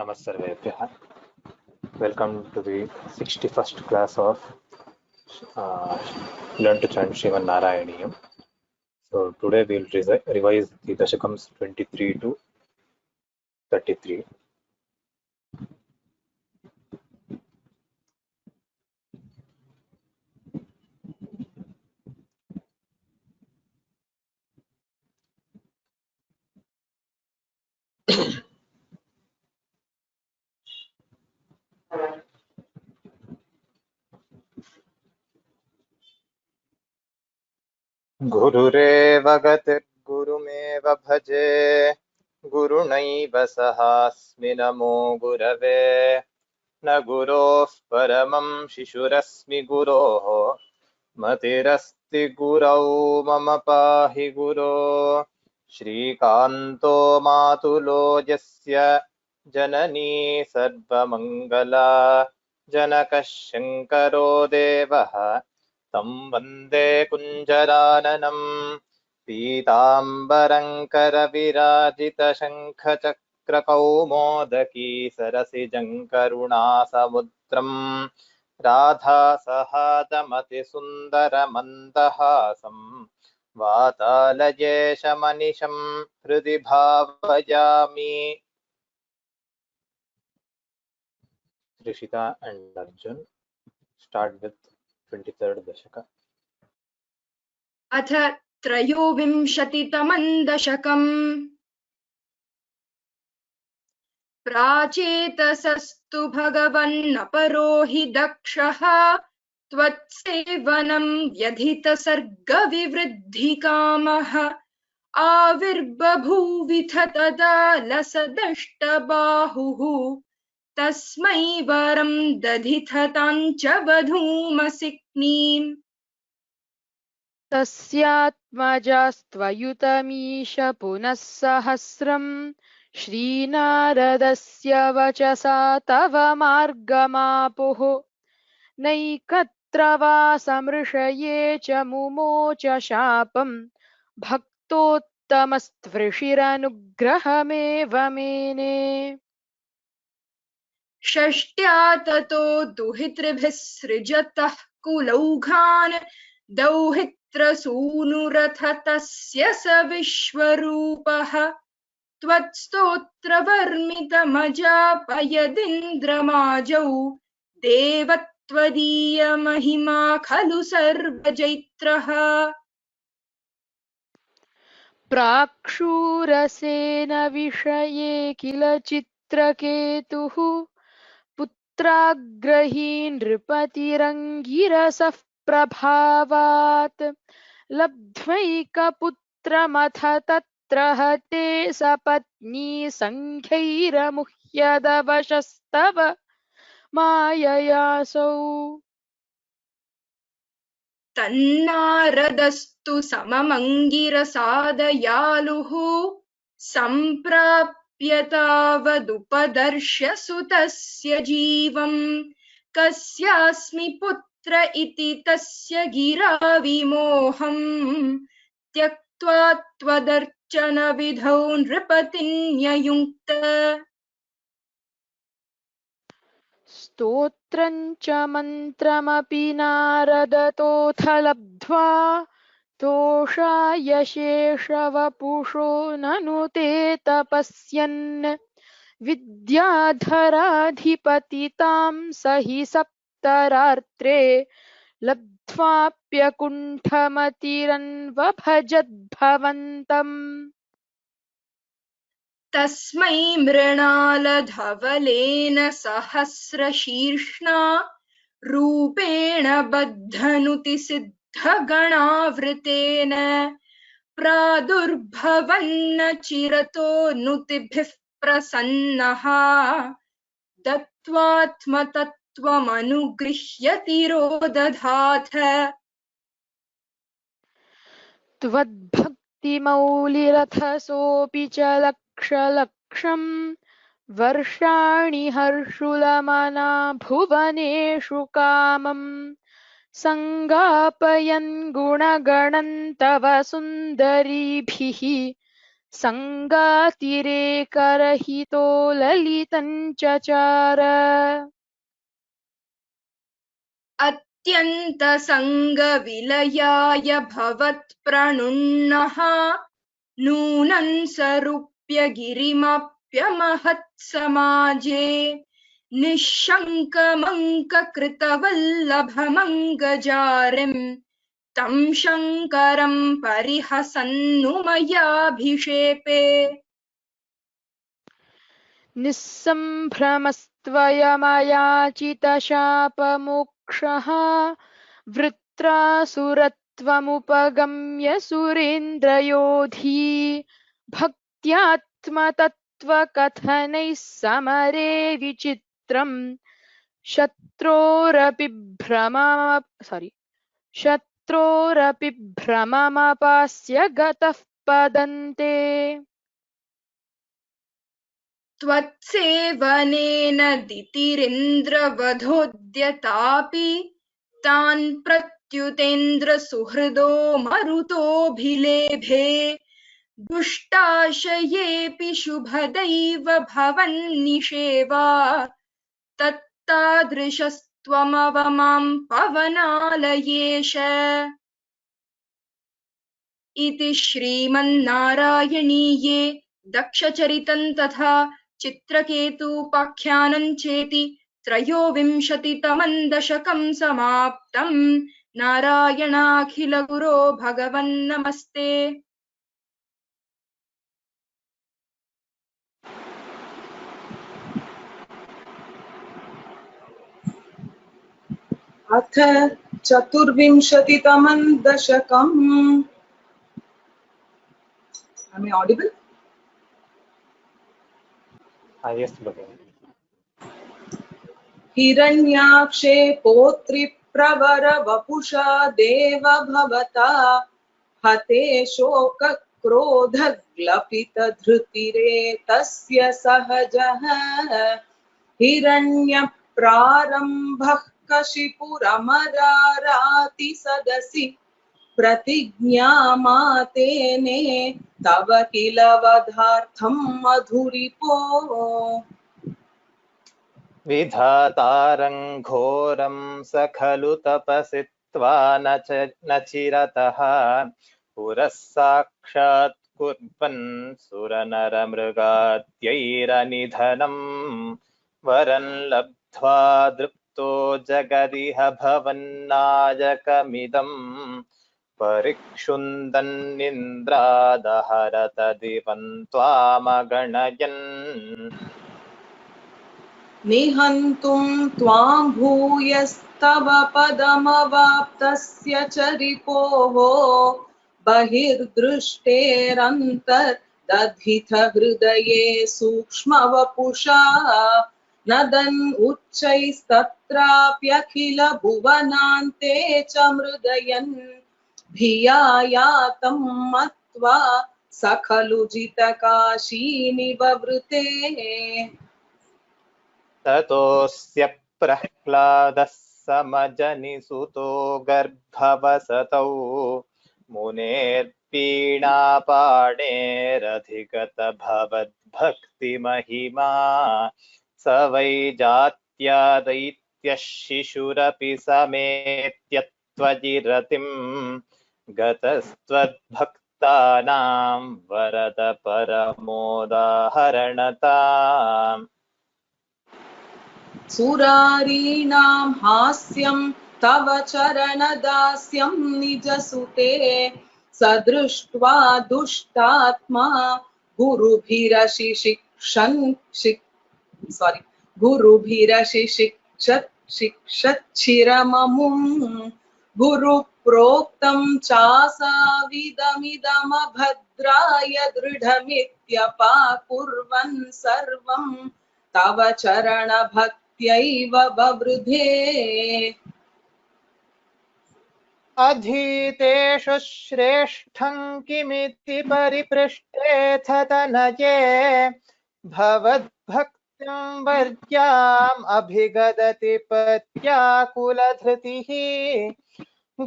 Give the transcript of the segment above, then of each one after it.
Namaste. Welcome to the 61st class of Learn to Chant Sriman Narayaniyam. So today we will revise the Dashakams 23 to 33. गुरुरेव गतिर्गुरुमेव भजे गुरुणैव सहास्मि नमो गुरवे न गुरोः परमं शिशुरस्मि गुरोः मतिरस्ति गुरौ मम पाहि गुरो श्रीकान्तो मातुलो यस्य जननी सर्वमङ्गला जनकः शङ्करो देवः तं वन्दे कुञ्जराननं पीताम्बरं करविराजितशङ्खचक्रकौमोदकी सरसिजं करुणासमुद्रं राधासहातमतिसुन्दरमन्दहासं वातालयेशमनिशं हृदि भावयामि. Rishita and Arjun start with 23rd Dashaka. अथ त्रयोविंशतितमं दशकम् प्राचेतसस्तु भगवन्नपरो हि दक्षः त्वत्सेवनं व्यधितसर्गविवृद्धिकामः आविर्बभूविथ तदा लसदष्टबाहुः तस्मै वरं दधिथ ताञ्च वधूमसिक्नीम् तस्यात्मजास्त्वयुतमीश पुनः सहस्रं श्रीनारदस्य वचसा तव मार्गमापुः नैकत्र वा समृषये च मुमोच शापं भक्तोत्तमस्त्वृषिरनुग्रहमेव मेने. षष्ट्या ततो दुहितृभिः सृजतः कुलौघान् दौहित्रसूनुरथ तस्य स विश्वरूपः त्वत्स्तोत्रवर्मितमजापयदिन्द्रमाजौ देवत्वदीयमहिमा खलु सर्वजैत्रः प्राक्षूरसेन विषये किल चित्रकेतुः पुत्राग्रही नृपतिरङ्गिरसः प्रभावात् लब्ध्वैकपुत्रमथ तत्र हते सपत्नी सङ्ख्यैरमुह्यदवशस्तव माययासौ. तन्नारदस्तु सममङ्गिरसादयालुः सम्प्राप्य तावदुपदर्श्य सुतस्य जीवम् कस्यास्मि पुत्र इति तस्य गिरा विमोहम् त्यक्त्वा त्वदर्चन विधौ नृपतिन्ययुङ्क्त स्तोत्रं च मन्त्रमपि नारदतोऽथ लब्ध्वा तोषाय शेषवपुषो ननु ते तपस्यन् विद्याधराधिपतितां स हि सप्तरात्रे लब्ध्वाप्यकुण्ठमतिरन्वभजद्भवन्तम्. तस्मै मृणालधवलेन सहस्रशीर्ष्णा रूपेण बद्धनुतिसिद्धगणावृतेन प्रादुर्भवन्न चिरतो नुतिभिः प्रसन्नः दत्त्वात्मतत्त्वमनुगृह्य तिरोदधाथ त्वद्भक्तिमौलिरथसोऽपि च लक्षलक्षं वर्षाणि हर्षुलमना भुवनेषु कामं सङ्गापयन् गुणगणं तव सुन्दरीभिः संगातिरेकरहितो ललितं चचार अत्यन्तसङ्गविलयाय भवत्प्रणुन्नः नूनं सरूप्य गिरिमप्यमहत्समाजे निःशङ्कमङ्ककृतवल्लभमङ्गजारिं तं शङ्करं परिहसन्नु मयाभिषेपे। निःसम्भ्रमस्त्वयमयाचितशापमोक्षः वृत्रासुरत्वमुपगम्य सुरेन्द्रयोधी भक्त्यात्मतत्त्वकथनैः समरे विचित्रम् शत्रोरपि भ्रममपास्य गतः पदन्ते त्वत्सेवनेन दितिरिन्द्रवधोद्यतापि तान् प्रत्युतेन्द्रसुहृदो मरुतोऽभिलेभे दुष्टाशयेऽपि शुभदैव भवन्निषेवा तत्तादृशस्त्वमवमां पवनालयेश। इति श्रीमन्नारायणीये दक्षचरितं तथा चित्रकेतूपाख्यानं चेति त्रयोविंशतितमं दशकं समाप्तम्। नारायणाखिलगुरो भगवन्नमस्ते। अथ चतुर्विंशतितमं दशकम्. Am I audible? Yes, Bhagwan. हिरण्याक्षे पौत्रि प्रवर वपुषा देव भवता हते शोक क्रोध ग्लपित धृतिरे तस्य सहजः हिरण्य प्रारंभः कशिपुरमराराति सदसि प्रतिज्ञामातेने तव किल वधार्थं मधुरिपो विधातारं घोरं स खलु तपसि त्वा न चिरतः पुरः साक्षात् कुर्वन् सुरनरमृगाद्यैरनिधनं वरं लब्ध्वा दृप्तो जगदिह भवन्नायकमिदं परिक्षुन्दन्निन्द्रादहरत दिवं त्वामगणयन् निहन्तुं त्वां भूयस्तव पदमवाप्तस्य च रिपोः बहिर्दृष्टेरन्तर्दधित हृदये सूक्ष्मवपुषा नदन् उच्चैस्तत्राप्यखिल भुवनान्ते च मृदयन् धिया यातं मत्वा स खलु जितकाशीनिववृते ततोऽस्य प्रह्लादः समजनिसुतो गर्भवसतौ मुनेर्पीणापाणेरधिगत भवद्भक्तिमहिमा स वै जात्या दैत्यः शिशुरपि समेत्य त्वजिरतिं गतस्त्वद्भक्तानां वरद परमोदाहरणताम् सुरारीणां हास्यं तव चरणदास्यं निजसुते सदृष्ट्वा दुष्टात्मा गुरुभिरशिक्षच्छिरममुं गुरुप्रोक्तं चासाविदमिदमभद्राय दृढमित्यपाकुर्वन् सर्वं तव चरणभक्त्यैव बवृधे अधीतेषु श्रेष्ठं किमिति परिपृष्टेऽथ तनये भवद्भक्तिं वर्याम् अभिगदति पत्याकुलधृतिः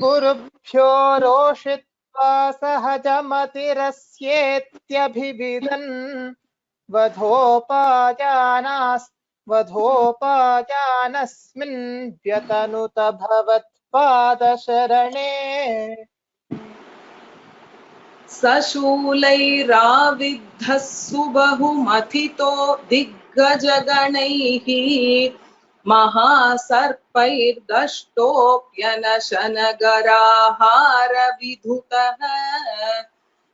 गुरुभ्यो रोषित् वा सहजमतिरस्येत्यभिविदन् वधोपायानस्मिन् व्यतनुत भवत्पादशरणे सशूलैराविद्धः सुबहुमथितो दिग्गजगणैः महासर्पैर्दष्टोऽप्यनशनगराहारविधुतः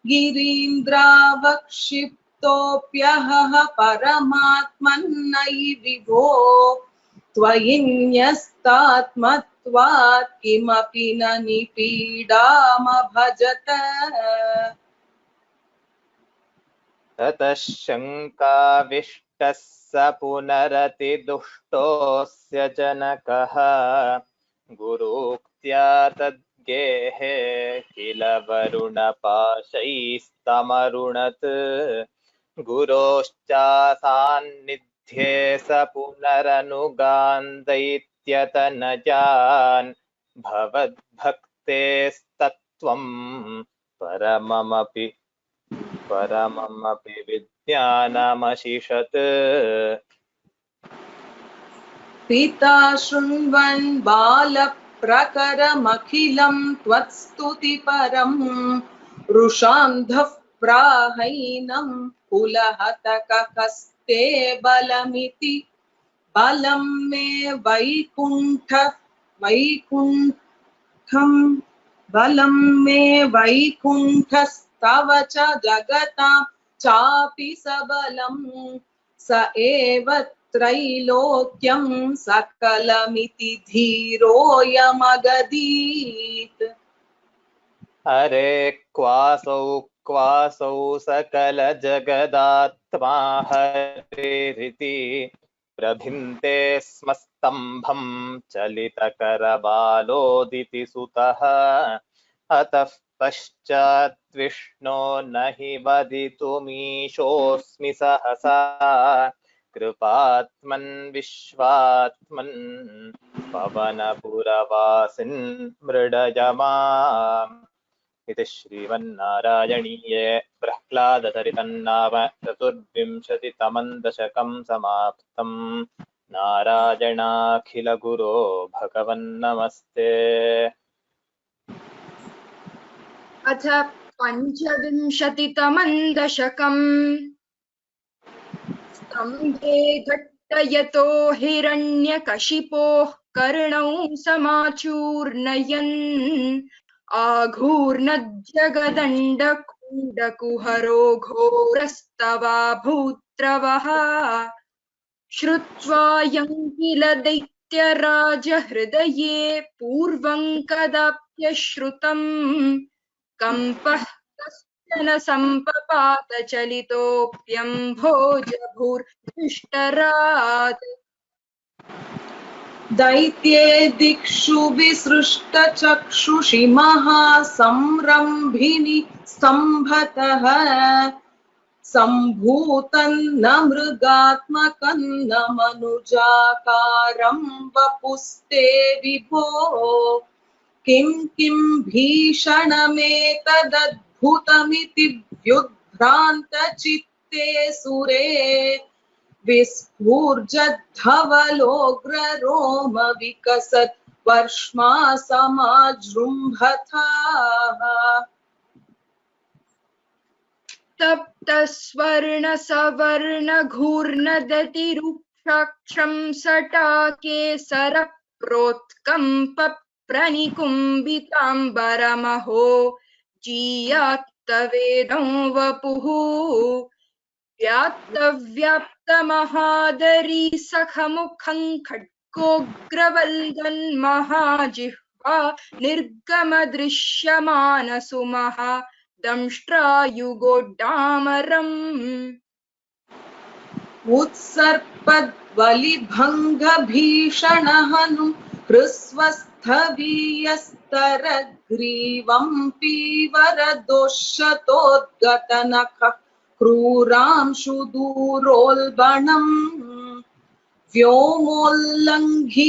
गिरीन्द्रावक्षिप्तोऽप्यहः परमात्मन्नयि विभो त्वयि न्यस्तात्मत्वात् किमपि न निपीडामभजत ततः शङ्काविष्टः स पुनरतिदुष्टोऽस्य जनकः गुरूक्त्या तद्गेहे किल वरुणपाशैस्तमरुणत् गुरोश्चासान्निध्ये स पुनरनुगान्दैत्यतनजान् भवद्भक्तेस्तत्त्वं परममपि विज्ञानमशिषत् पिता शृण्वन् बालप्रकरमखिलं त्वत्स्तुतिपरम् रुषान्धः प्राहैनं कुलहतकस्ते बलमिति बलं मे वैकुण्ठस्तव च जगतां चापि सबलं स एव त्रैलोक्यं सकलमिति धीरोऽयमगदीत् अरे क्वासौ सकलजगदात्मा हरिरिति प्रभिन्ते स्म स्तम्भं चलितकरबालोदिति सुतः अतः पश्चात् विष्णो न हि वदितुमीशोऽस्मि सहसा कृपात्मन् विश्वात्मन् पवनपुरवासिन् मृडयमाम् इति श्रीमन्नारायणीये प्रह्लादचरितन्नाम चतुर्विंशतितमं दशकं समाप्तम्। नारायणाखिलगुरो भगवन्नमस्ते। अथ पञ्चविंशतितमं दशकम् स्तम्भे घट्टयतो हिरण्यकशिपोः कर्णौ समाचूर्णयन् आघूर्णज्जगदण्डकुण्डकुहरो घोरस्तवाभूत्रवः श्रुत्वायं किल दैत्यराजहृदये पूर्वं कदाप्यश्रुतं कम्पः कश्चन सम्पपात चलितोऽप्यम्भोजभूर्दुष्टरात् दैत्ये दिक्षु विसृष्टचक्षुषि महासंरम्भिनि स्तम्भतः सम्भूतन्न मृगात्मकं न मनुजाकारं वपुस्ते विभो किं भीषणमेतदद्भुतमिति व्युद्भ्रान्तचित्ते सुरे विस्फूर्जद्धवलोग्ररोम विकसत् वर्ष्मा समाजृम्भथाः तप्तस्वर्णसवर्णघूर्णदतिरुक्षाक्षं सटाकेसरप्रोत्कम्पप्रनिकुम्बिताम्बरमहो जीयात्तवेदं वपुः व्याप्तव्याप्तमहादरी सखमुखं खड्गोग्रवल्गन्महाजिह्वा निर्गमदृश्यमानसुमहा दंष्ट्रायुगोड्डामरम् उत्सर्पद्वलिभङ्गभीषणहनु हृस्वस्थवीयस्तरग्रीवं पीवरदोषतोद्गतनखः क्रूरांशुदूरोल्बणम् व्योमोल्लङ्घि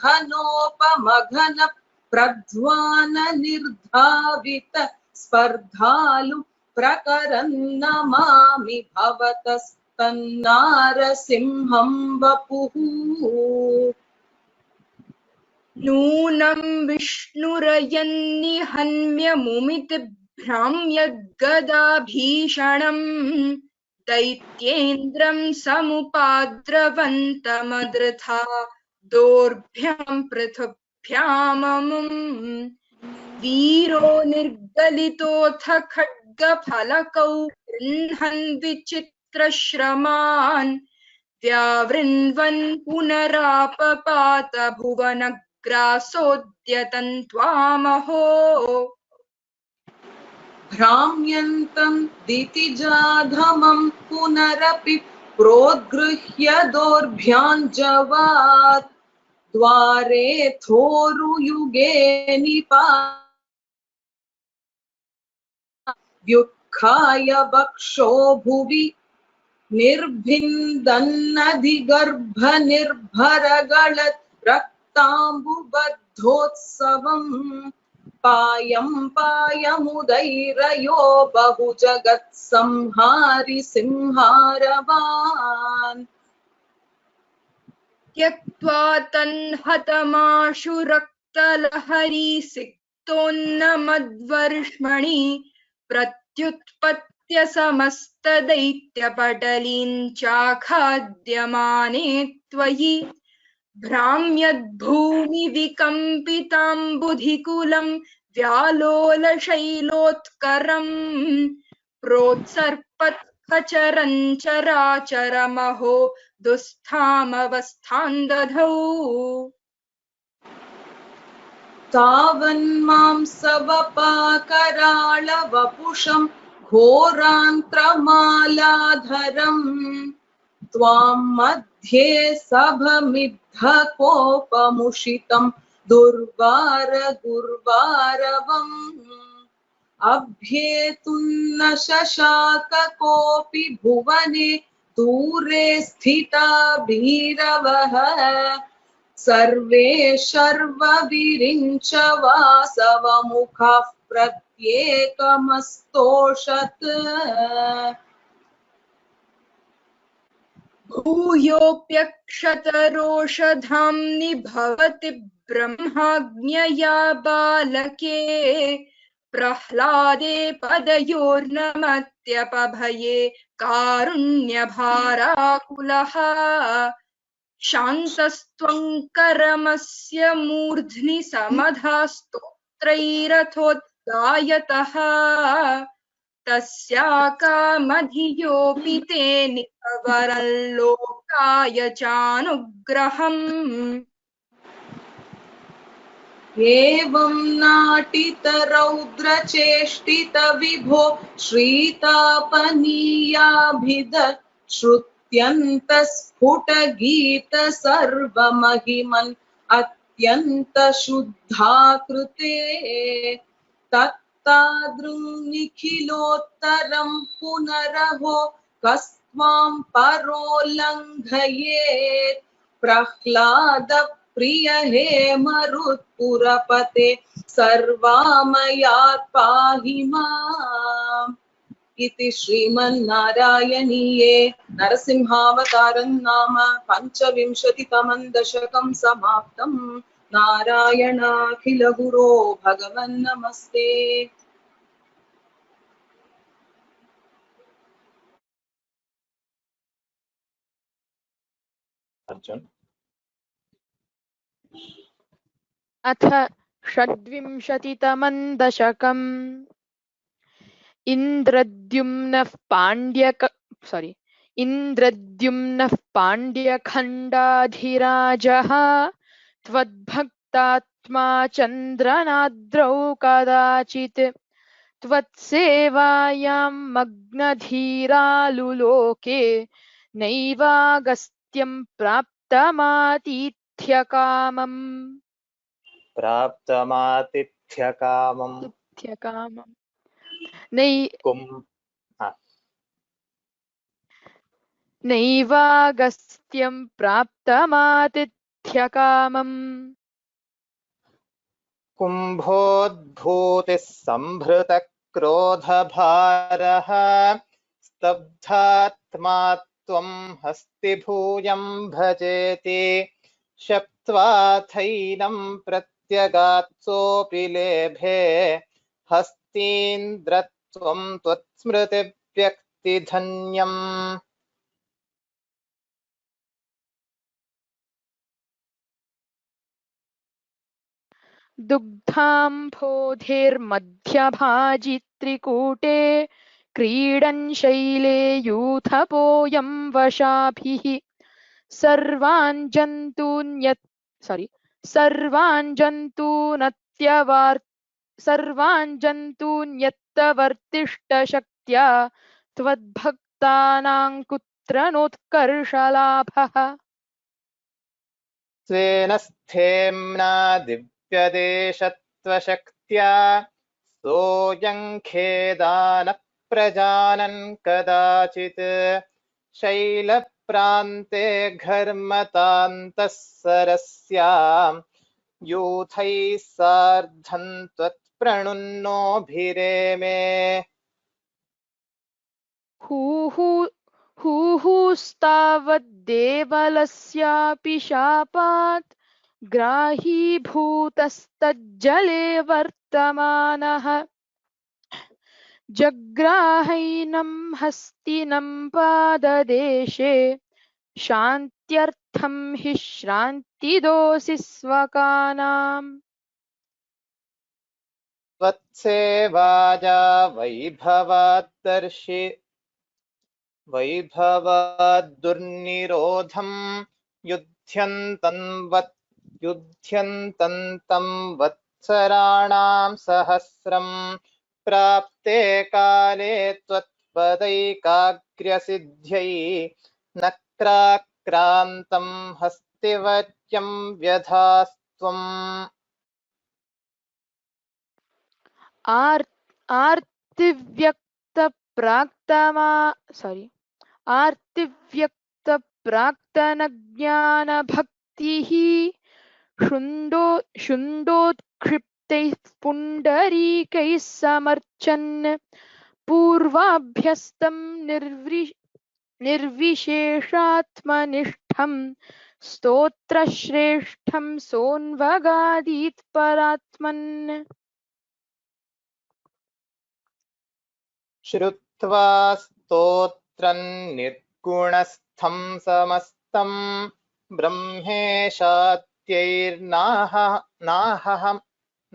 घनोपमघन प्रध्वान निर्धावित स्पर्धालु प्रकरन्नमामि भवतस्तन्नारसिंहं वपुः नूनं विष्णुरयन्निहन्म्यमुमितिभ्राम्यद्गदाभीषणम् दैत्येन्द्रं समुपाद्रवन्तमदृथा दोर्भ्यां पृथुभ्याममुम् वीरो निर्गलितोऽथ खड्गफलकौ गृह्णन् विचित्रश्रमान् व्यावृण्वन् पुनरापपात भुवनग्रासोद्यतन्त्वामहो भ्राम्यन्तं दितिजाधमं पुनरपि प्रोद्गृह्य दोर्भ्याञ्जवात् द्वारे थोरुयुगे व्युत्खाय वक्षो भुवि निर्भिन्दन्नधिगर्भनिर्भरगलत् रक्ताम्बुबद्धोत्सवम् पायं पायमुदैरयो बहुजगत्संहारि सिंहारवान् त्यक्त्वा तन्हतमाशु रक्तलहरी सिक्तोन्नमद्वर्ष्मणि प्रत्युत्पत्य समस्तदैत्यपटलीं चाखाद्यमाने त्वयि भ्राम्यद्भूमिविकम्पिताम्बुधिकुलं व्यालोलशैलोत्करम् प्रोत्सर्पत्खचरं चराचरमहो दुःस्थामवस्थां दधौ तावन्मांसवपाकराळवपुषं घोरान्त्रमालाधरम् त्वां मध्ये सभमिद्धकोपमुषितं दुर्वारगुर्वारवम् अभ्येतुं न शशाक कोऽपि भुवने दूरे स्थिता भीरवः सर्वे शर्वविरिञ्च वासवमुखाः प्रत्येकमस्तोषत् भूयोऽप्यक्षतरोषधाम्नि भवति ब्रह्माज्ञया बालके प्रह्लादे पदयोर्नमत्यपभये कारुण्यभाराकुलः शान्तस्त्वङ्करमस्य मूर्ध्नि समधा स्तोत्रैरथोद्गायतः तस्याकामधियोऽपि ते निकवरल्लोकाय चानुग्रहम् एवं नाटितरौद्रचेष्टित विभो श्रीतापनीयाभिध श्रुत्यन्तस्फुटगीत सर्वमहिमन् अत्यन्तशुद्धाकृते तत्तादृङ्निखिलोत्तरं पुनरहो कस्त्वां परोल्लङ्घयेत् प्रह्लाद प्रिय हे मरुत्पुरपते सर्वामयात् पाहि माम् इति श्रीमन्नारायणीये नरसिंहावतारं नाम पञ्चविंशतितमं दशकं समाप्तम् नारायणाखिल गुरो भगवन् नमस्ते। अर्जुन अथ षड्विंशतितमं दशकम् इन्द्रद्युम्नः पाण्ड्यखण्डाधिराजः त्वद्भक्तात्मा चन्द्रनाद्रौ कदाचित् त्वत्सेवायां मग्नधीरालुलोके नैवागस्त्यं प्राप्तमातिथ्यकामम् नैवागस्त्यं प्राप्तमातिथ्यकामम् कुम्भोद्भूतिः सम्भृतक्रोधभारः स्तब्धात्मा त्वं हस्तिभूयं भजेति शप्त्वाथैनं प्रत्यगात्सोऽपि लेभे हस्तीन्द्रत्वं त्वत्स्मृतिव्यक्तिधन्यम् दुग्धाम्भोधिर्मध्यभाजि त्रिकूटे क्रीडन् शैले यूथपोऽयं वशाभिः सर्वान् जन्तून्यत्तवर्तिष्ठशक्त्या त्वद्भक्तानां कुत्र नोत्कर्षलाभः स्वेन स्थेम्ना दिव्यदेशत्वशक्त्या सोऽयं खेदानः प्रजानन् कदाचित् शैलप्रान्ते घर्मतान्तः सरस्यां यूथैः सार्धं त्वत्प्रणुन्नोभिरेमे हुहुस्तावद्देवलस्यापि शापात् ग्राहीभूतस्तज्जले वर्तमानः जग्राहैनं हस्तिनं पाददेशे शान्त्यर्थं हि श्रान्तिदोषि स्वकानाम् त्वत्सेवाजा वैभवाद्दुर्निरोधं युध्यन्तन्तं वत्सराणां सहस्रं प्राप्ते काले त्वत्पदैकाग्र्यसिद्ध्यै नक्राक्रान्तं हस्तिवर्यं व्यधास्त्वम् आर्तिव्यक्तप्राक्तनज्ञानभक्तिः शुण्डोत्क्षिप्तैः पुण्डरीकैः समर्चन् पूर्वाभ्यस्तं निर्विशेषात्मनिष्ठं स्तोत्रश्रेष्ठं सोऽन्वगादीत् परात्मन् श्रुत्वा स्तोत्रं निर्गुणस्थं समस्तं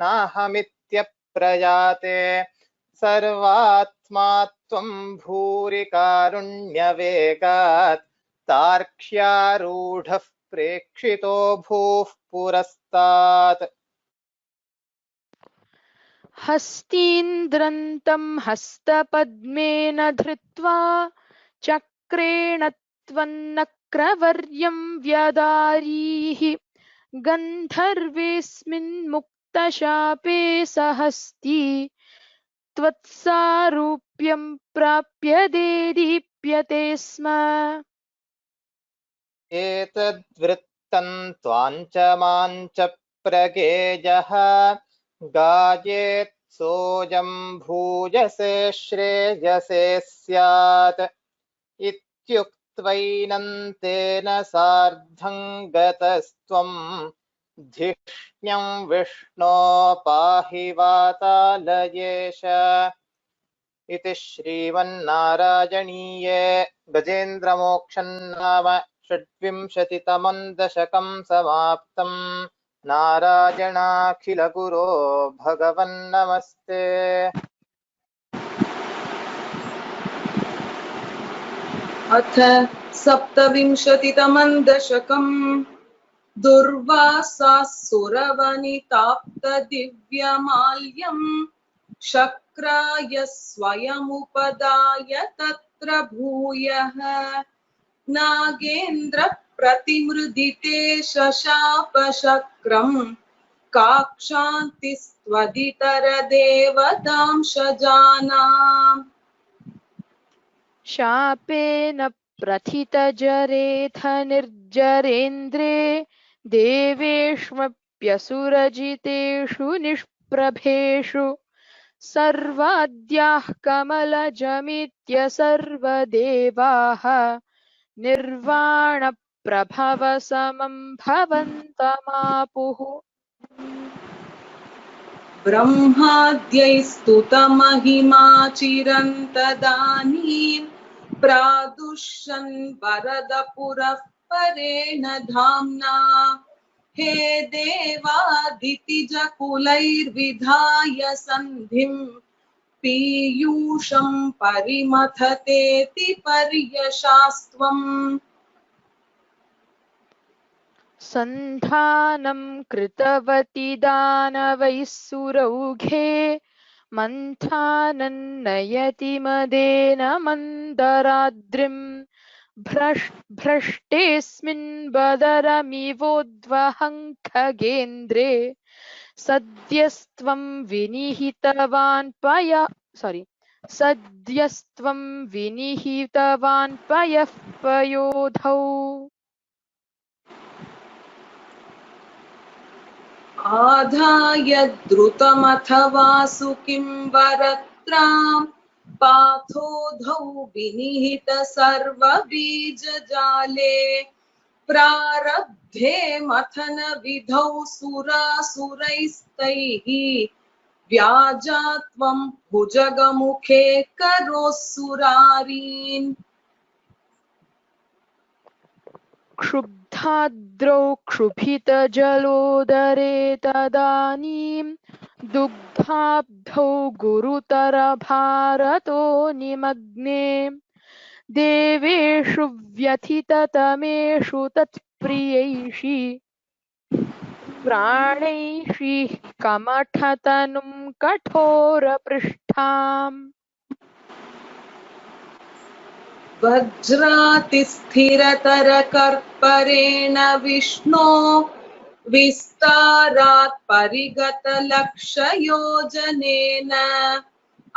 नाहमित्यप्रयाते सर्वात्मा त्वं भूरि कारुण्यवेगात् तार्क्ष्यारूढः प्रेक्षितो भूः पुरस्तात् हस्तीन्द्रन्तं हस्तपद्मेन धृत्वा चक्रेण त्वन्नक्रवर्यं व्यदारीः गन्धर्वेऽस्मिन् मुक्तशापे सहस्ती त्वत्सारूप्यं प्राप्य देदीप्यते स्म एतद्वृत्तं त्वाञ्च माञ्च प्रगेयः गायेत् सोऽयं भूयसे श्रेयसे स्यात् इत्युक्त्वैनं सार्धं गतस्त्वं धिष्ण्यं विष्णो पाहि वातालयेश इति श्रीमन्नारायणीये गजेन्द्रमोक्षं नाम षड्विंशतितमं दशकं समाप्तम् नारायणाखिलगुरो भगवन्नमस्ते। अथ सप्तविंशतितमं दशकं दुर्वासासुरवनिताप्तदिव्यमाल्यं शक्राय स्वयमुपदाय तत्र भूयः नागेन्द्रप्रतिमृदिते शशापशक्रं काक्षान्तिस्त्वदितरदेवतांशजानाम् शापेन प्रथितजरेऽथ निर्जरेन्द्रे देवेष्वप्यनुग्रहं निरृप्यसुरजितेषु निष्प्रभेषु सर्वाद्याः कमलजमित्य सर्वदेवाः निर्वाणप्रभवसमं भवन्तमापुः। ब्रह्माद्यैस्तुतमहिमा चिरन्तदानीं प्रादुष्यन् वरदपुरः परेण धाम्ना हे देवादितिजकुलैर्विधाय सन्धिं पीयूषं परिमथतेति पर्यशास्त्वम् सन्धानं कृतवती दानवैः सुरौघे मन्थानं नयति मदेन मन्दराद्रिं भ्रष्टेऽस्मिन् बदरमिवोद्वहं खगेन्द्रे सद्यस्त्वं विनिहितवान् पयः पयोधौ। आधाय द्रुतमथवा सुकिं वरत्रां पाथोधौ विनिहित सर्वबीजजाले प्रारब्धे मथन विधौ सुरासुरैस्तैः व्याजात्वं भुजगमुखे करोऽसुरारीन् क्षुब्धाद्रौ क्षुभितजलोदरे तदानीं दुग्धाब्धौ गुरुतरभारतो निमग्ने देवेषु व्यथिततमेषु तत्प्रियैषि प्राणैषिः कमठतनुं कठोरपृष्ठाम्। वज्रातिस्थिरतरकर्परेण विष्णो विस्तारात् परिगतलक्षयोजनेन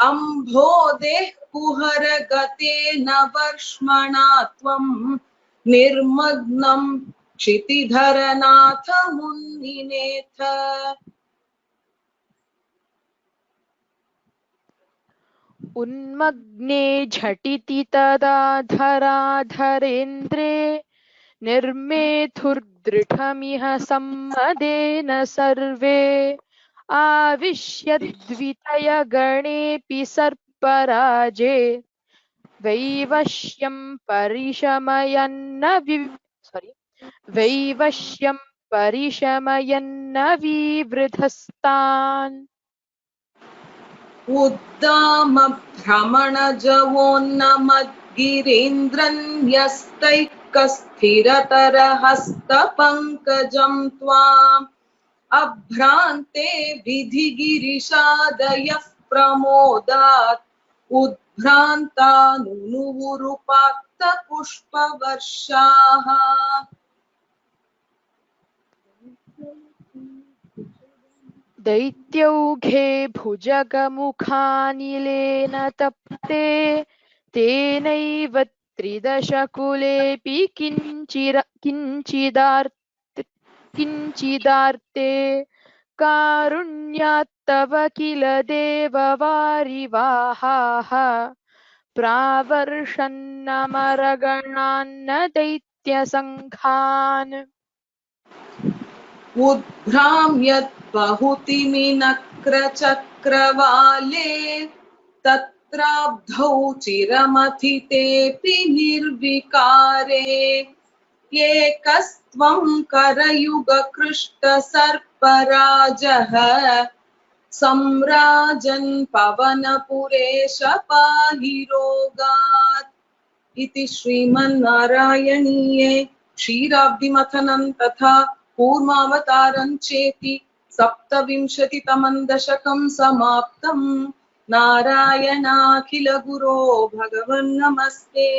अम्भोदेः कुहरगतेन वर्ष्मणा त्वं निर्मग्नं क्षितिधरनाथ मुन्निनेथ। उन्मग्ने झटिति तदा धराधरेन्द्रे निर्मेथुर्दृढमिह सम्मदेन सर्वे आविश्यद्वितयगणेऽपि सर्पराजे वैवश्यं परिशमयन्न विवृधस्तान्। उद्दामभ्रमणजवोन्नमद्गिरीन्द्रन्यस्तैकस्थिरतरहस्तपङ्कजं त्वाम् अभ्रान्ते विधिगिरिशादयः प्रमोदात् उद्भ्रान्तानुनुवुरुपात्तपुष्पवर्षाः। दैत्यौघे भुजगमुखानिलेन तप्ते तेनैव त्रिदशकुलेऽपि किञ्चिदार्ते कारुण्यात्तव किल देववारिवाहाः प्रावर्षन्नमरगणान्न दैत्यसङ्घान्। उद्भ्राम्यद्बहुतिमिनक्रचक्रवाले तत्राब्धौ चिरमथितेऽपि निर्विकारे एकस्त्वं करयुगकृष्टसर्पराजः सम्राजन् पवनपुरेश पाहि रोगात्। इति श्रीमन्नारायणीये क्षीराब्धिमथनं तथा कूर्मावतारं चेति सप्तविंशतितमं दशकं समाप्तम्। नारायणाखिल गुरो भगवन् नमस्ते।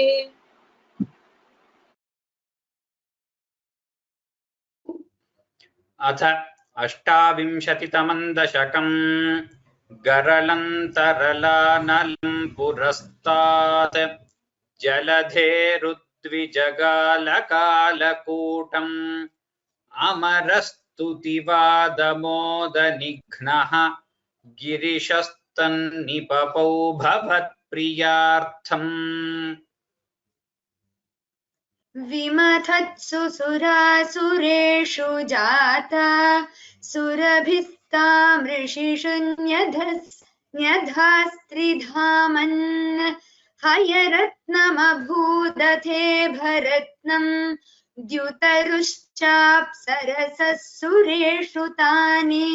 अथ अष्टाविंशतितमं दशकं गरलं पुरस्तात् जलधेरुद्विजगालकालकूटम् अमरस्तु स्तुतिवादमोदनिघ्नः गिरिशस्तन्निपपौ भवत्प्रियार्थम् विमथत्सु सुरासुरेषु जाता सुरभिस्तामृषिषु न्यधास्त्रिधामन् हयरत्नमभूदथे भरत्नम् द्युतरुश्चाप्सरसः सुरेषु तानि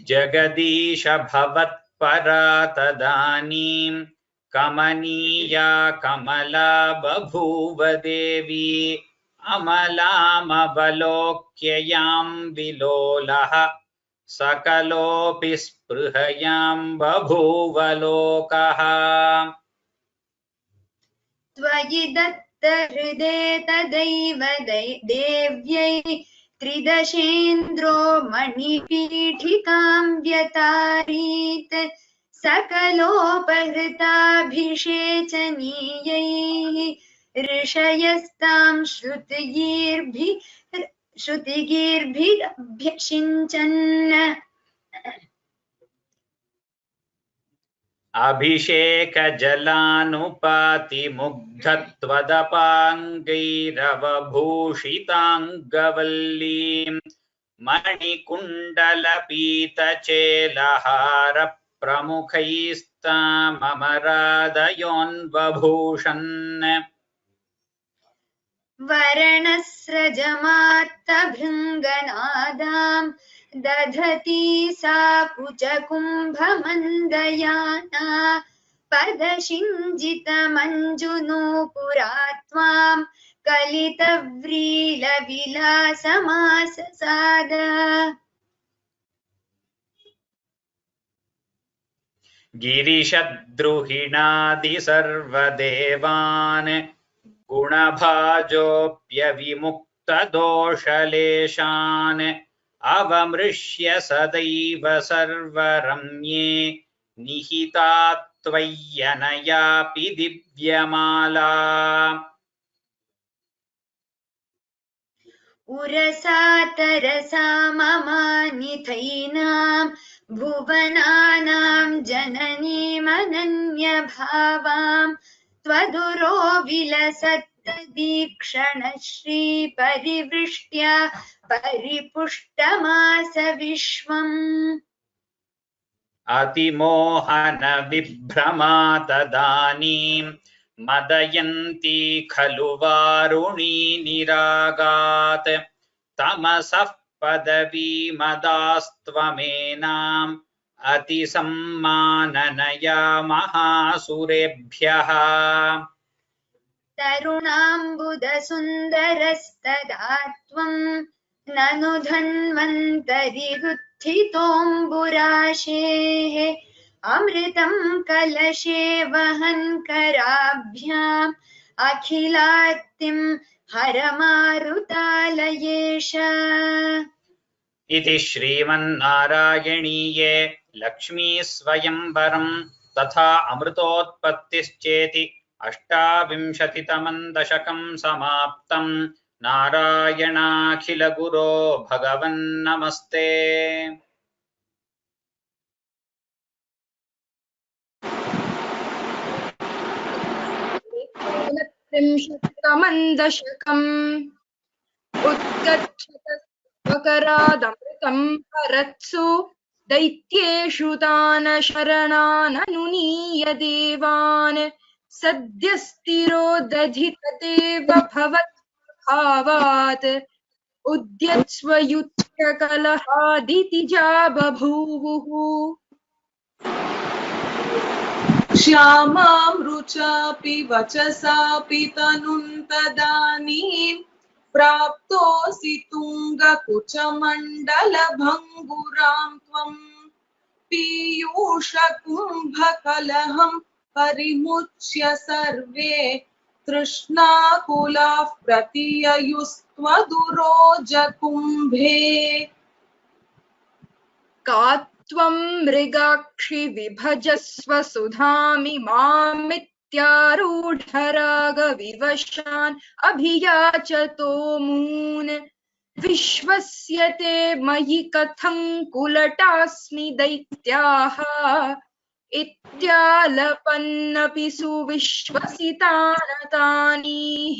जगदीश भवत्परा तदानीं कमनीया कमला बभूव देवी अमलामवलोक्ययां विलोलः सकलोऽपि स्पृहयां बभूव लोकः त्वयि दत्तहृदे तदैव देव्यै त्रिदशेन्द्रो मणिपीठिकां व्यतारीत् सकलोपहृताभिषेचनीयैः ऋषयस्तां श्रुतिगीर्भिरभ्यषिञ्चन् अभिषेकजलानुपातिमुग्धत्वदपाङ्गैरवभूषिताङ्गवल्लीं मणिकुण्डलपीतचेलहारप्रमुखैस्ताममरादयोन्बभूषन् वर्णस्रजमात्तभृङ्गनादां दधती सा कुचकुम्भमन्दयाना पदशिञ्जितमञ्जुनूपुरा त्वां कलितव्रीलविलासमाससाद गिरिशद्रुहिणादिसर्वदेवान् गुणभाजोऽप्यविमुक्तदोषलेशान् अवमृश्य सदैव सर्वरम्ये निहिता त्वय्यनयापि दिव्यमाला उरसा तरसा ममानिथैनां भुवनानां जननीमनन्यभावां त्वदुरो विलसत्तदीक्षणश्रीपरिवृष्ट्या परिपुष्टमास विश्वम् अतिमोहनविभ्रमा तदानीं मदयन्ती खलु वारुणी निरागात् तमसः पदवीमदास्त्वमेनाम् अतिसम्माननया महासुरेभ्यः तरुणाम्बुदसुन्दरस्तदा त्वं ननु धन्वन्तरिरुत्थितोऽम्बुराशेः अमृतं कलशे वहन् कराभ्याम् अखिलार्तिं हरमारुतालयेश इति श्रीमन्नारायणीये लक्ष्मीस्वयंवरं तथा अमृतोत्पत्तिश्चेति अष्टाविंशतितमं दशकं समाप्तं। नारायणाखिलगुरो भगवन्नमस्ते। त्रिंशत्तमं दशकम् उद्गच्छतस्वकरादमृतं परत्सु दैत्येषु तान् शरणाननुनीय देवान् सद्यस्तिरोदधितदेव भवद्भावात् उद्यत्स्वयुत्यकलहादितिजा बभूवुः। श्यामां रुचापि वचसापि तनुं तदानीं प्राप्तोऽसि तुङ्गकुचमण्डलभङ्गुरां त्वं पीयूषकुम्भकलहं परिमुच्य सर्वे तृष्णाकुलाः प्रतिययुस्त्वदुरोजकुम्भे। का त्वं मृगाक्षि विभजस्व सुधामि मामित्यारूढरागविवशान् अभियाचतो मून् विश्वस्य ते मयि कथं कुलटास्मि दैत्याः इत्यालपन्नपि सुविश्वसितानतानीः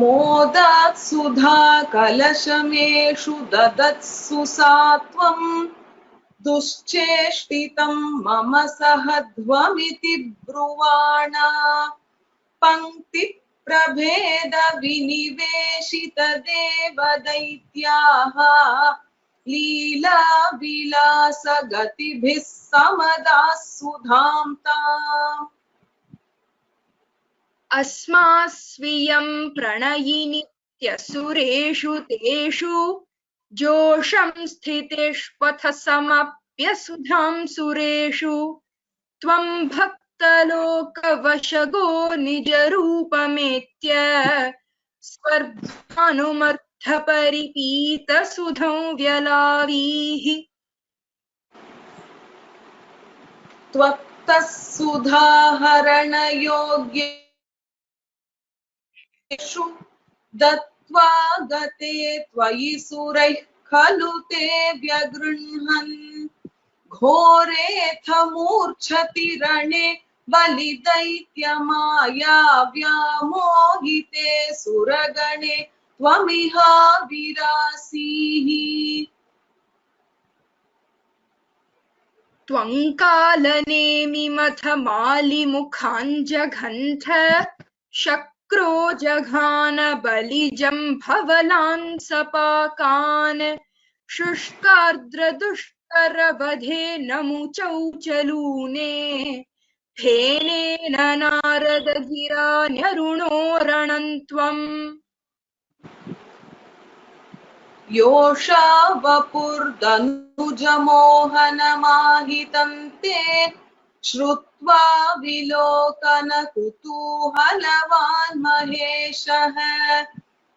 मोदात् सुधा कलशमेषु ददत्सु सात्वम् दुश्चेष्टितं मम सहध्वमिति ब्रुवाण पङ्क्तिप्रभेदविनिवेशितदेवदैत्याः लीलाविलासगतिभिः समदाः सुधां ताम् अस्मास्वियं प्रणयिनित्यसुरेषु तेषु जोषं स्थितेष्वथ समप्यसुधां सुरेषु त्वं भक्तलोकवशगो निजरूपमेत्य स्वर्गानुमर्थपरिपीतसुधौ व्यलावीः त्वत्तः सुधाहरणयोग्येषु दत्त्वा गते त्वयि सुरैः खलु ते व्यगृह्णन् घोरेऽथ मूर्च्छति रणे बलिदैत्यमाया व्यामोहिते सुरगणे त्वमिहाविरासीः त्वङ्कालनेमिमथ मालिमुखाञ्जघन्थ शक्रो जघान बलिजं भवलान् सपाकान् शुष्कार्द्रदुष्करवधेन मुचौ चलूने फेनेन नारदगिरा न्यरुणो रणन्त्वम् योषा वपुर्दनुजमोहनमाहितं ते श्रुत्वा विलोकनकुतूहलवान् महेशः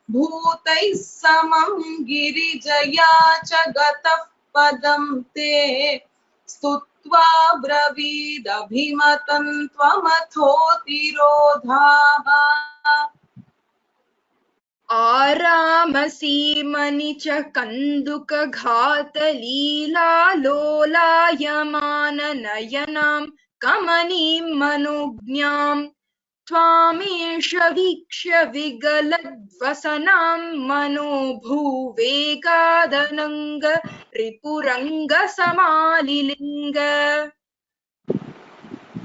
भूतैः समं गिरिजया च गतः पदं ते स्तुत्वा ब्रवीदभिमतं त्वमथोतिरोधाः आरामसीमनि च कन्दुकघातलीलालोलायमाननयनां कमनीं मनोज्ञां त्वामेष वीक्ष्य विगलद्वसनां मनोभूवेगादनङ्ग रिपुरङ्गसमालिलिङ्ग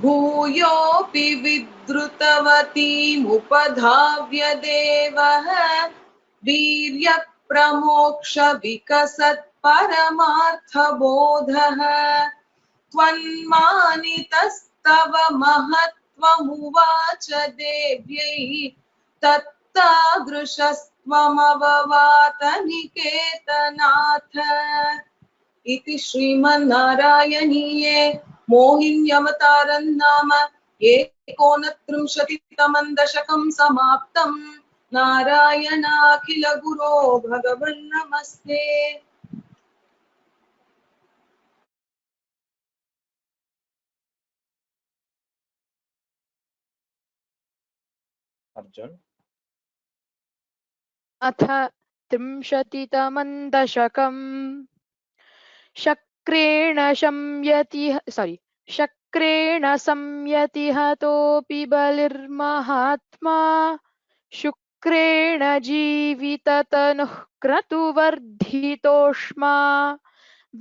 भूयोऽपि विद्रुतवतीमुपधाव्य देवः वीर्यप्रमोक्ष विकसत्परमार्थबोधः त्वन्मानितस्तव महत्त्वमुवाच देव्यै तत्तादृशस्त्वमववात निकेतनाथ इति श्रीमन्नारायणीये मोहिन्यवतारं नाम एकोनत्रिंशतितमं दशकं समाप्तम् नारायणाखिल गुरो भगवन् नमस्ते। अर्जुन अथ 30तमं दशकम् शक्रेण संयति हतोऽपि बलिर्महात्मा शुक्रेण जीविततनुः क्रतुवर्धितोष्मा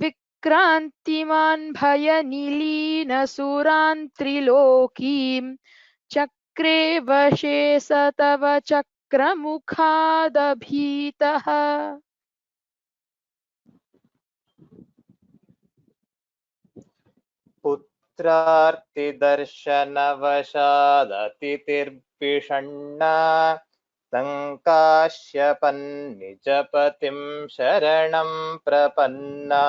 विक्रान्तिमान् भयनिलीनसुरान् त्रिलोकीं चक्रे वशे स तव चक्रमुखादभीतः पुत्रार्तिदर्शनवशादतिथिर्भिषण्णा सङ्काश्यपन्निजपतिं शरणं प्रपन्ना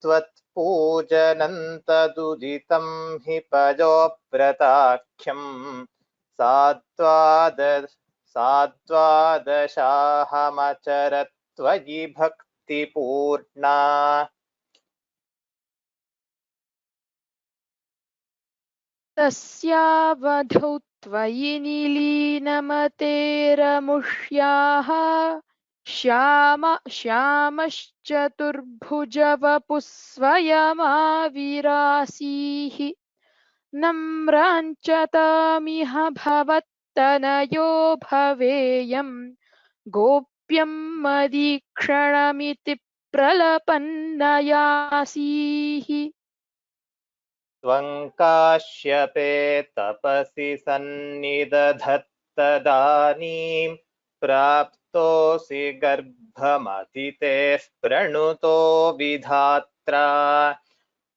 त्वत्पूजनं तदुदितं हि पयोव्रताख्यं साद्वादशाहमचरत् त्वयि भक्तिपूर्णा तस्यावधौ त्वयि निलीनमतेरमुष्याः श्यामश्चतुर्भुजवपुः स्वयमाविरासीः नम्राञ्च तामिह भवत्तनयो भवेयम् गोप्यं मदीक्षणमिति प्रलपन्नयासीः त्वं काश्यपे तपसि सन्निदधत्तदानीं प्राप्तोऽसि गर्भमतितेः प्रणुतो विधात्रा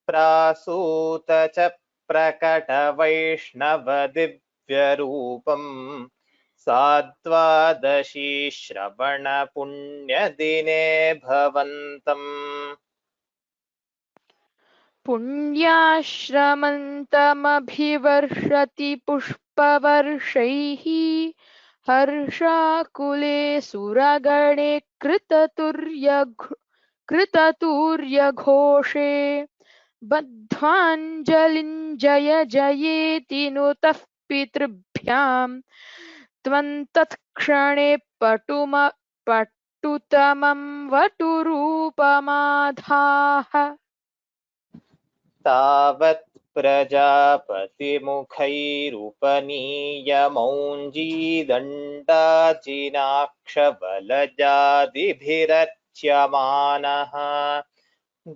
प्रासूत च प्रकटवैष्णवदिव्यरूपम् साद्वादशी श्रवणपुण्यदिने भवन्तम् पुण्याश्रमन्तमभिवर्षति पुष्पवर्षैः हर्षाकुले सुरगणे कृततुर्यघोषे बद्ध्वाञ्जलिं जय जयेति नुतः पितृभ्यां त्वं तत्क्षणे पटुतमं वटुरूपमाधाः तावत् प्रजापतिमुखैरुपनीयमौञ्जीदण्डाजिनाक्षबलजादिभिरच्यमानः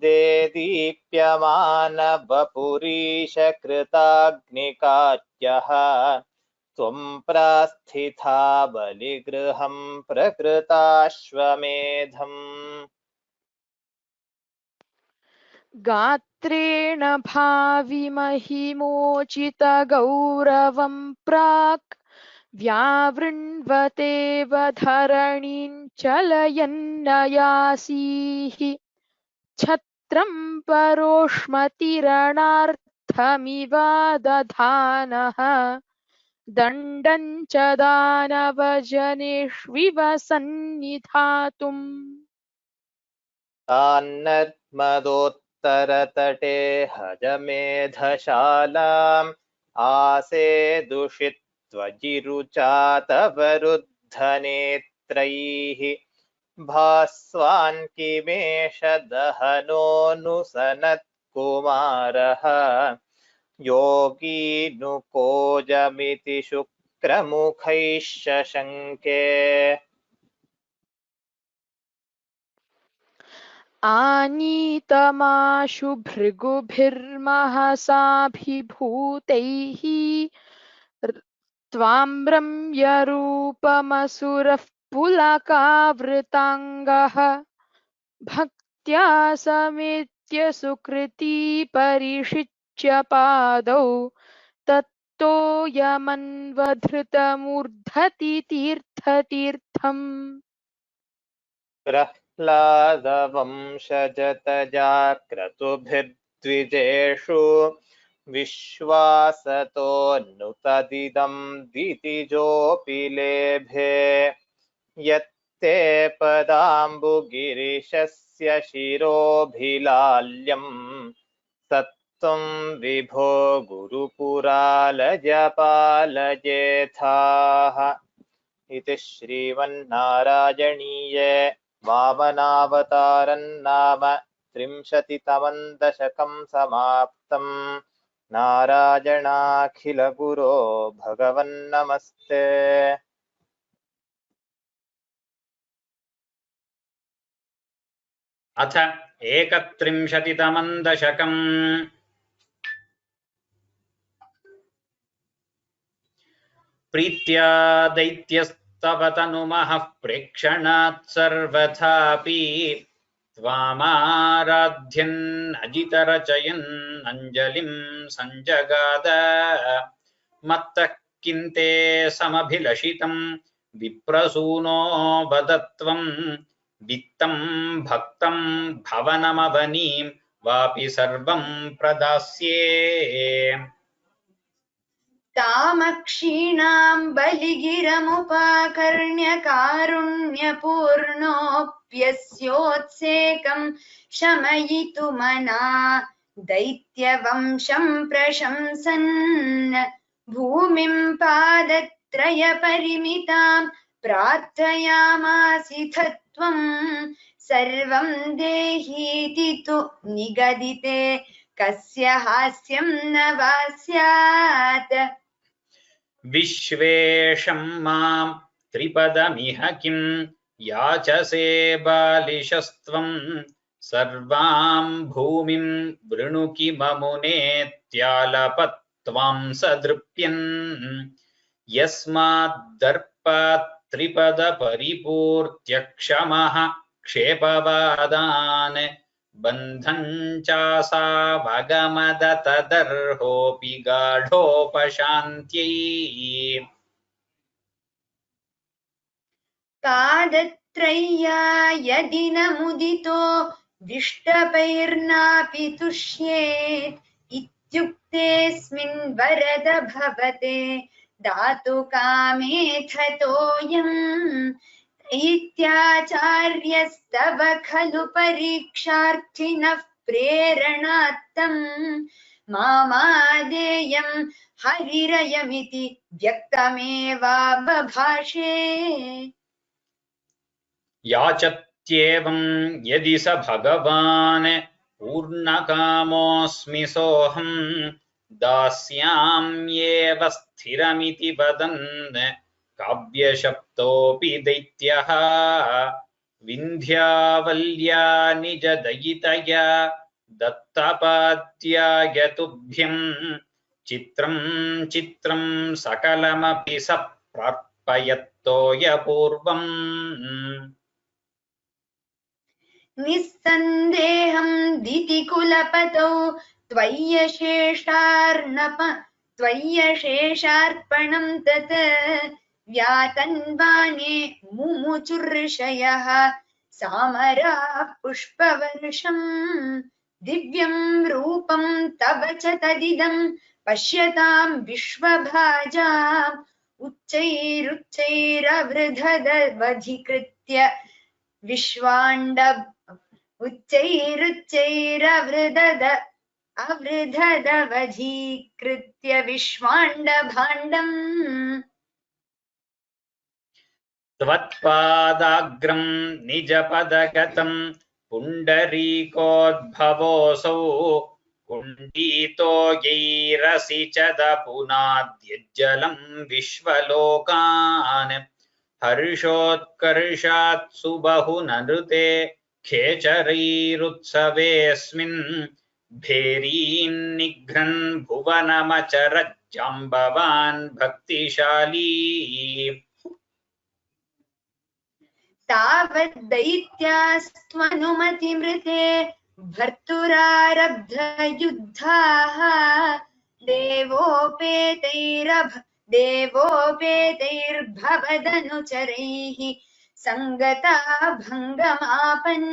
देदीप्यमानवपुरीशकृताग्निकार्यः त्वं प्रास्थिता बलिगृहं प्रकृताश्वमेधम् गात्रेण भाविमहिमोचितगौरवं प्राक् व्यावृण्वतेव धरणीं चलयन्नयासीः छत्रं परोष्मतिरणार्थमिवादधानः दण्डं च दानवजनेष्विव सन्निधातुम् तान्नर्मदोत्तरतटे हजमेधशालाम् आसेदुषित्वजिरुचातवरुद्धनेत्रैः भास्वान् किमेष दहनोऽनुसनत्कुमारः योगीनुकोजमिति शुक्रमुखैः शशङ्के आनीतमाशु भृगुभिर्महसाभिभूतैः त्वाम्रं यरूपमसुरः पुलकावृताङ्गः भक्त्या समेत्य सुकृती परिषिच्य पादौ तत्तोयमन्वधृतमूर्धति तीर्थतीर्थम् प्रह्लादवंशजतजाक्रतुभिर्द्विजेषु विश्वासतोऽनुतदिदं दितिजोऽपि लेभे यत्ते पदाम्बुगिरिशस्य शिरोभिलाल्यं सत्त्वं विभो गुरुपुरालजपालजेथाः इति श्रीमन्नारायणीये वामनावतारन्नाम 30तमं दशकं समाप्तम् नारायणाखिलगुरो भगवन्नमस्ते। अथ 31तमं दशकम्। प्रीत्या दैत्यस्तव तनुमः प्रेक्षणात् सर्वथापि त्वामाराध्यन् अजितरचयन् अञ्जलिं सञ्जगाद मत्तः किन्ते समभिलषितं विप्रसूनो वदत्वं वित्तं भक्तं भवनमवनीं वापि सर्वं प्रदास्ये तामक्षीणां बलिगिरमुपाकर्ण्य कारुण्यपूर्णोऽप्यस्योत्सेकं शमयितुमना दैत्यवंशं प्रशंसन् भूमिं पादत्रयपरिमितां प्रार्थयामासिथ त्वं सर्वं देहीति तु निगदिते कस्य हास्यं न वा स्यात्। विश्वेशं मां त्रिपदमिह किं याचसे बालिशस्त्वं सर्वां भूमिं वृणुकि ममुनेत्यालपत्वां सदृप्यन् यस्माद्दर्पात् त्रिपदपरिपूर्त्यक्षमः क्षेपवादान् बन्धं चासा भगमदतदर्होऽपि गाढोपशान्त्यै पादत्रय्या यदि न मुदितो दिष्टपैर्नापि तुष्येत् इत्युक्तेऽस्मिन् वरद भवते दातु कामेऽथ तोयम् दैत्याचार्यस्तव खलु परीक्षार्थिनः प्रेरणात्तम् मामादेयं हरिरयमिति व्यक्तमेवाबभाषे। याचत्येवं यदि स भगवान् पूर्णकामोऽस्मि सोऽहं दास्याम्येव स्थिरमिति वदन् काव्यशब्दोऽपि दैत्यः विन्ध्यावल्या निजदयितया दत्तपाद्याय तुभ्यं चित्रं चित्रं सकलमपि स प्रार्पयत्तोयपूर्वम् निस्सन्देहं दितिकुलपतौ त्वय्यशेषार्पणं तत् व्यातन्वाने मुमुचुर्षयः सामराः पुष्पवर्षम् दिव्यं रूपं तव च तदिदं पश्यतां विश्वभाजाम् उच्चैरुच्चैरवृधदवधिकृत्य अवृधदवधीकृत्य विश्वाण्डभाण्डम् त्वत्पादाग्रं निजपदगतं पुण्डरीकोद्भवोऽसौ कुण्डीतो यैरसि च दपुनाद्यज्जलं विश्वलोकान् हर्षोत्कर्षात् सुबहुनृते खेचरैरुत्सवेऽस्मिन् भेरीन्निघ्रन् भुवनमचरज्जाम्बवान् भक्तिशाली तावद्दैत्यास्त्वनुमतिमृते भर्तुरारब्धयुद्धाः देवोपेतैर्भवदनुचरैः सङ्गता भङ्गमापन्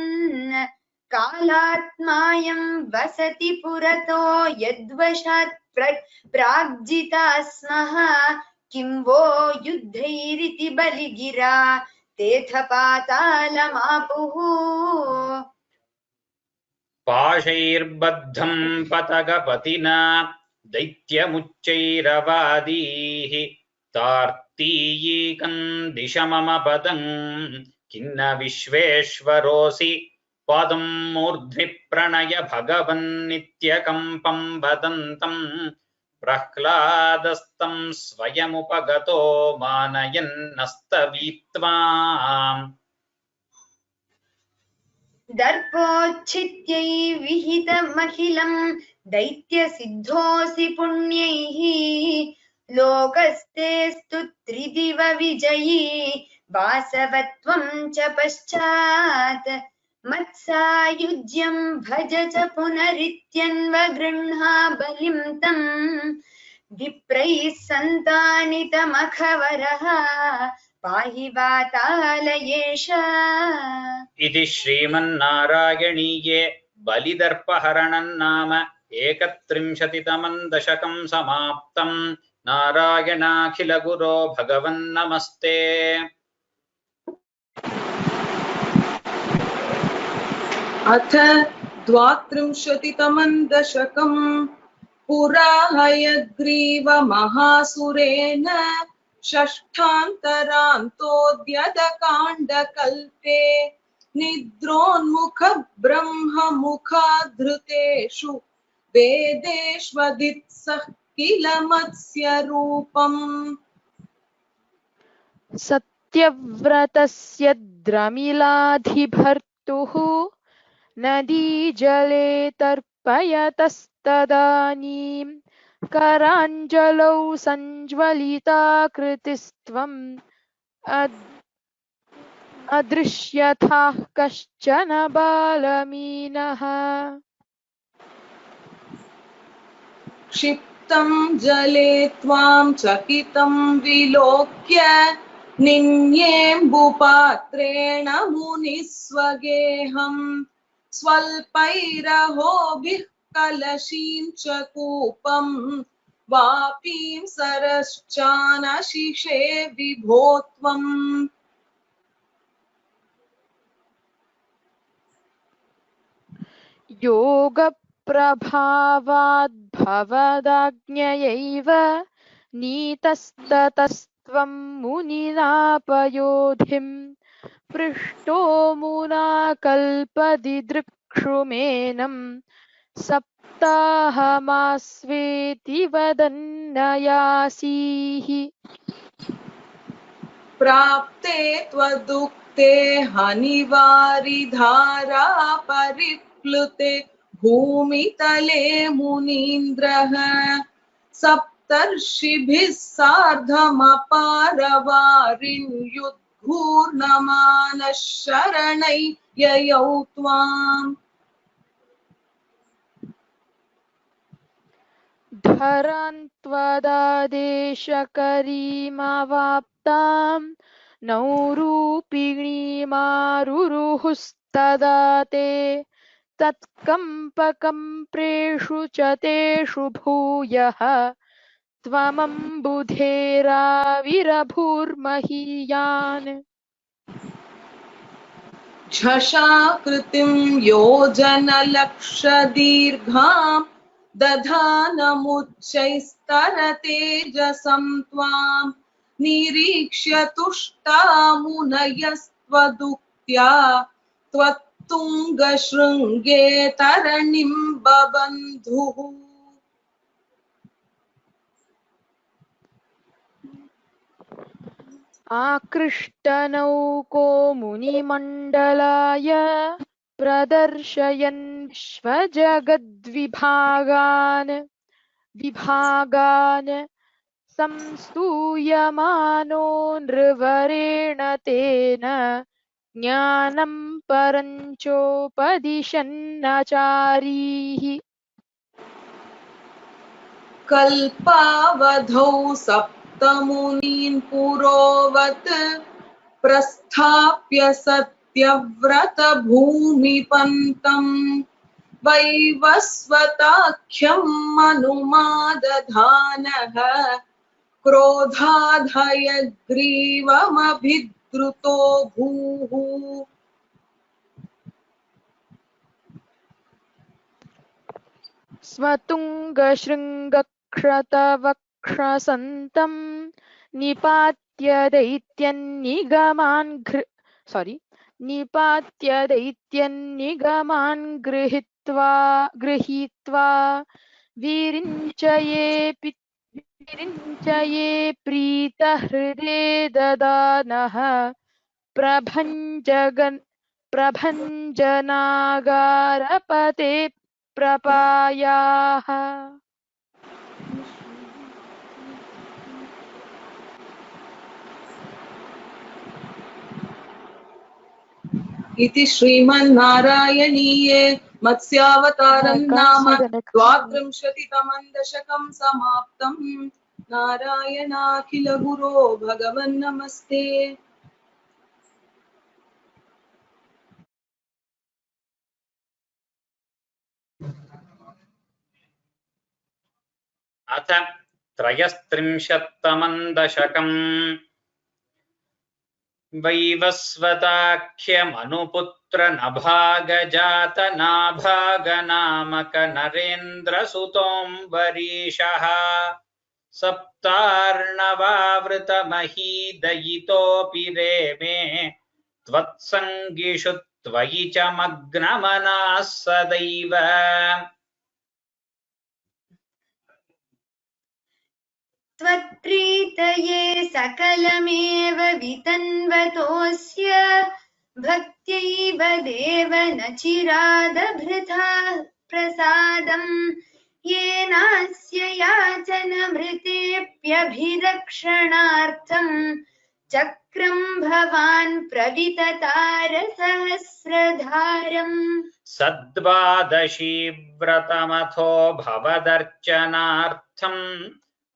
कालात्मायं वसति पुरतो यद्वशात् प्राग्जिता स्मः किं वो युद्धैरिति बलिगिरा तेथ पातालमापुः पाशैर्बद्धं पतगपतिना दैत्यमुच्चैरवादीः तार्तीयीकं दिश मम पदं किन्न विश्वेश्वरोऽसि पदं मूर्ध्नि प्रणय भगवन्नित्यकम्पं वदन्तं प्रह्लादस्तं स्वयमुपगतो मानयन्नस्तवीत्वाम् दर्पोच्छित्यै विहितमखिलं दैत्यसिद्धोऽसि पुण्यैः लोकस्तेस्तु त्रिदिव विजयी वासवत्वं च पश्चात् मत्सायुज्यं भज च पुनरित्यन्वगृह्णा बलिं तं विप्रैः सन्तानितमखवरः पाहि वातालयेश। इति श्रीमन्नारायणीये बलिदर्पहरणं नाम 31तमं दशकं समाप्तं। नारायणाखिलगुरो भगवन्नमस्ते। अथ 32तमं दशकम् पुरा हयग्रीवमहासुरेण षष्ठान्तरान्तोऽद्यतकाण्डकल्पे निद्रोन्मुखब्रह्ममुखाधृतेषु वेदेष्वदित्सः किल मत्स्य रूपम्। सत्यव्रतस्य द्रमिलाधिभर्तुः नदीजले तर्पयतस्तदानीं कराञ्जलौ सञ्ज्वलिताकृतिस्त्वम् अदृश्यथाः कश्चन बालमीनः। क्षिप्तं जले त्वां चकितं विलोक्य निन्येऽम्बुपात्रेण मुनिस्वगेहम् स्वल्पैरहोभिः कलशीं च कूपं वापीं सरश्चानशिषे विभो त्वम्। योगप्रभावाद्भवदाज्ञयैव नीतस्ततस्त्वं मुनिनापयोधिं पृष्टो मुना कल्पदिदृक्षुमेनं सप्ताहमास्वेति वदन्नयासीः। प्राप्ते त्वदुक्ते हनिवारिधारा परिप्लुते भूमितले मुनीन्द्रः सप्तर्षिभिः सार्धमपारवारिण्युद्घूर्णमानः शरणै ययौ त्वाम्। धरान्त्वदादेशकरीमवाप्तां नौरूपिणीमारुरुहुस्तदा ते तत्कम्पकम्प्रेषु च तेषु भूयः त्वमम्बुधेराविरभूर्महीयान्। झषाकृतिं योजनलक्षदीर्घां दधानमुच्चैस्तरतेजसं त्वां निरीक्ष्य तुष्टा मुनयस्त्वदुक्त्या त्वत्तुङ्गशृङ्गे तरणिं बबन्धुः। आकृष्टनौको मुनिमण्डलाय प्रदर्शयन् विभागान् संस्तूयमानो नृवरेण तेन ज्ञानं परञ्चोपदिशन्नाचारीः। कल्पावधौ सप्तमुनीन् पुरोवत् प्रस्थाप्य सत्यव्रतभूमिपन्तम् वैवस्वताख्यं मनुमादधानः क्रोधाधयग्रीवमभिद्रुतो भूः। स्वतुङ्गशृङ्गक्षतवक्षसन्तं निपात्य दैत्यन्निगमान् गृहीत्वा विरिञ्चये प्रीतहृदे ददानः प्रभञ्जनागारपते प्रपायाः। इति श्रीमन्नारायणीये मत्स्यावतारं नाम द्वात्रिंशतितमं दशकं समाप्तम्। नारायणाखिल गुरो भगवन्नमस्ते। अथ त्रयस्त्रिंशत्तमं दशकम्। वैवस्वताख्यमनुपुत्र पुत्र नभागजात नाभागनामक नरेन्द्रसुतोऽम्बरीषः सप्तार्णवावृतमहीदयितोऽपि रेमे त्वत्सङ्गिषु त्वयि च मग्नमनाः सदैव त्वत्प्रीतये सकलमेव वितन्वतोऽस्य भक्त्यैव देव न चिरादभृथा प्रसादम् येनास्य याचनमृतेऽप्यभिरक्षणार्थम् चक्रं भवान् प्रविततारसहस्रधारम् सद्वादशी व्रतमथो भवदर्चनार्थम्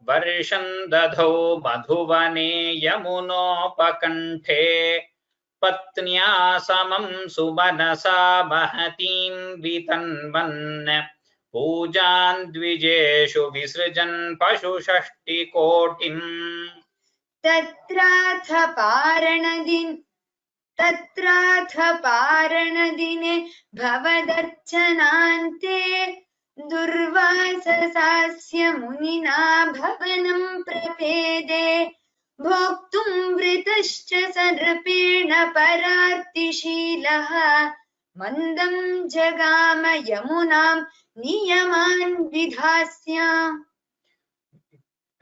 वर्षं दधौ मधुवने यमुनोपकण्ठे पत्न्या समं सुमनसा महतीं वितन्वन् पूजां द्विजेषु विसृजन् पशुषष्टिकोटिम् तत्राथ पारणदिने भवदर्चनान्ते दुर्वाससास्य मुनिना भवनं प्रपेदे भोक्तुं वृतश्च सर्पेण परार्तिशीलः मन्दं जगाम यमुनां नियमान् विधास्याम्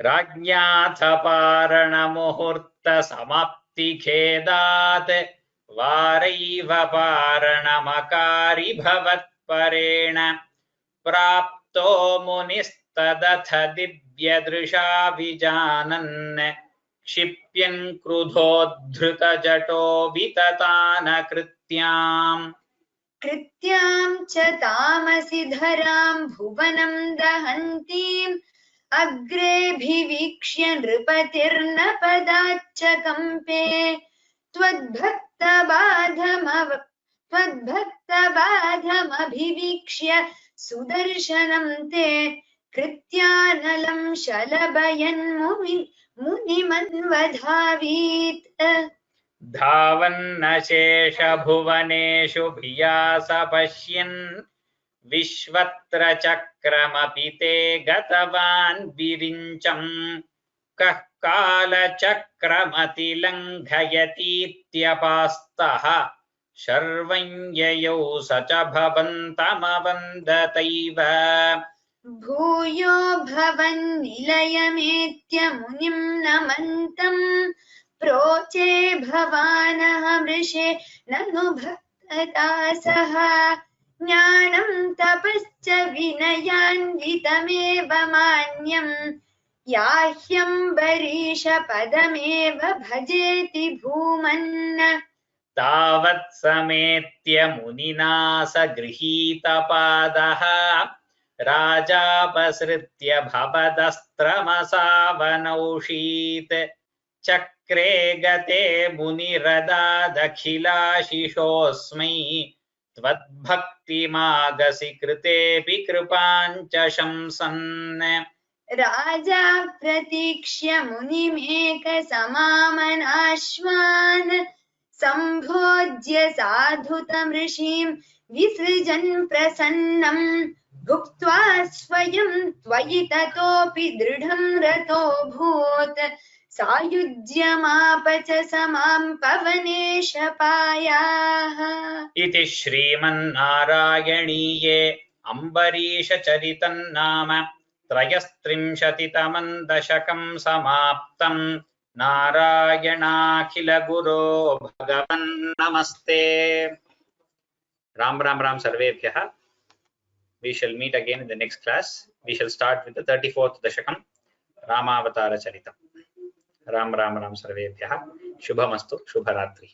राज्ञाथ पारणमुहूर्तसमाप्तिखेदात् वारैव पारणमकारि भवत्परेण प्राप्तो मुनिस्तदथ दिव्यदृशा विजानन् क्षिप्यन् क्रुधोद्धृतजटो विततानकृत्याम् च तामसि धरां भुवनं दहन्तीम् अग्रेऽभिवीक्ष्य नृपतिर्न पदाच्च कम्पे त्वद्भक्तबाधमभिवीक्ष्य सुदर्शनं ते कृत्यानलं शलभयन् मुनिमन्वधावीत् धावन्नशेषभुवनेषु भियास पश्यन् विश्वत्र चक्रमपि ते गतवान् विरिञ्चम् कः कालचक्रमतिलङ्घयतीत्यपास्तः शर्वं ययौ स च भवन्तमवन्दतैव भूयो भवन्निलयमेत्य मुनिं नमन्तम् प्रोचे भवानहमृषे ननु भक्तदासः ज्ञानं तपश्च विनयान्वितमेव मान्यम् याह्यम्बरीशपदमेव भजेति भूमन् तावत् समेत्य मुनिना स गृहीतपादः राजापसृत्य भवदस्त्रमसावनौषीत् चक्रे गते मुनिरदादखिलाशिषोऽस्मै त्वद्भक्तिमागसि कृतेऽपि कृपाञ्च शंसन् राजा प्रतीक्ष्य मुनिमेकसमामनाश्वान् सम्भोज्य साधुतमृषीं विसृजन् प्रसन्नम् भुक्त्वा स्वयं त्वयि ततोऽपि दृढं रतोऽभूत् सायुज्यमाप च समां पवनेशपायाः इति श्रीमन्नारायणीये अम्बरीशचरितं नाम त्रयस्त्रिंशतितमं दशकं समाप्तम् नारायणाखिलगुरो भगवन् नमस्ते। राम राम राम सर्वेभ्यः। We shall meet again in the next class. We shall start with the 34th dashakam Ramavatara Charitam. Ram Ram Ram सर्वेभ्यः। शुभमस्तु, शुभरात्रि।